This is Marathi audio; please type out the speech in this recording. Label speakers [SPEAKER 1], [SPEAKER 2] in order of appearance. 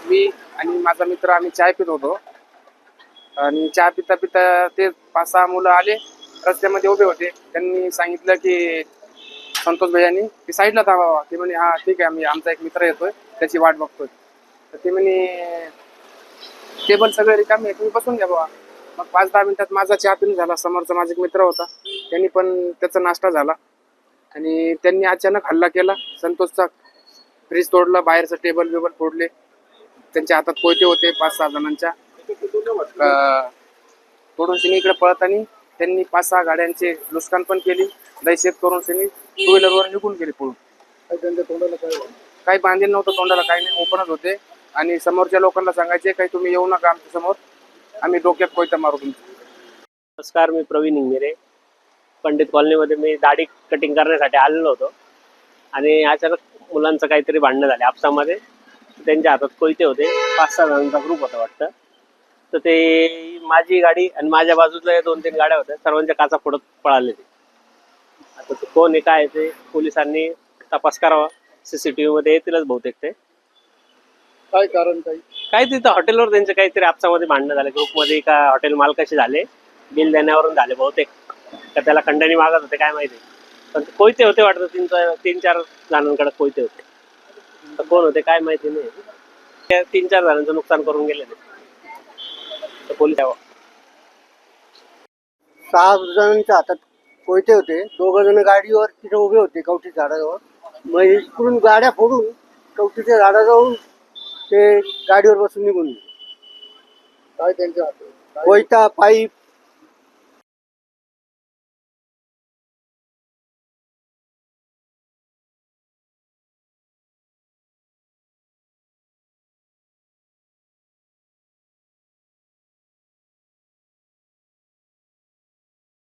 [SPEAKER 1] मी आणि माझा मित्र आम्ही चाय पित होतो आणि चहा पिता पिता ते 5-6 मुलं आले, रस्त्यामध्ये उभे होते. त्यांनी सांगितलं की संतोष भैयांनी की साईडला थांबावा. ते म्हणे हा ठीक आहे, आम्ही आमचा एक मित्र येतोय त्याची वाट बघतोय. तर ते म्हणे टेबल सगळे रिकामे आहे, तुम्ही बसून घ्या बाबा. मग 5-10 मिनिटात माझा चहा पिऊन झाला. समोरचा माझा एक मित्र होता, त्यांनी पण त्याचा नाश्ता झाला आणि त्यांनी अचानक हल्ला केला. संतोषचा फ्रीज तोडला, बाहेरचं टेबल बिबल फोडले. त्यांच्या हातात कोयते होते 5-6 जणांच्या. तोडून शनी इकडे पळताना त्यांनी 5-6 गाड्यांचे नुकसान पण केली. दहशत करून शनी टू व्हीलरवर निघून गेले पळून. काही बांधील नव्हतं तोंडाला, काही नाही, ओपनच होते. आणि समोरच्या लोकांना सांगायचे काही तुम्ही येऊ नका आमच्या समोर, आम्ही डोक्यात कोयता मारू तुमच्या.
[SPEAKER 2] नमस्कार, मी प्रवीण इंगिरे. पंडित कॉलनीमध्ये मी दाढी कटिंग करण्यासाठी आलेलो होतो आणि अचानक मुलांचं काहीतरी भांडणं झाले आपसामध्ये. त्यांच्या हातात कोयते होते, 5-6 जणांचा ग्रुप होता वाटतं. तर ते माझी गाडी आणि माझ्या बाजूला 2-3 गाड्या होत्या, सर्वांच्या काचा फोडत पळाले ते. आता ते कोण आहे काय ते पोलिसांनी तपास करावा. CCTV मध्ये येतीलच बहुतेक ते.
[SPEAKER 3] काय कारण
[SPEAKER 2] काय तिथं हॉटेलवर त्यांचे काहीतरी आपसामध्ये भांडणं झाले ग्रुपमध्ये, का हॉटेल मालकाशी झाले, बिल देण्यावरून झाले बहुतेक, का त्याला खंडणी मागत होते काय माहिती. पण ते कोयते होते वाटतं, 3-4 जणांकडे कोयते होते. तर कोण होते काय माहिती नाही. 3-4 जणांचं नुकसान करून गेले ते. तर पोलीस
[SPEAKER 3] 6 जणांच्या हातात कोयते होते. 2 जण गाडीवर तिथे उभे होते कवठी झाडाजवळ. मग इकडून गाड्या फोडून कवठीच्या झाडाजवळ ते गाडीवर बसून निघून गेले. काय त्यांच्या हातात कोयता, पाईप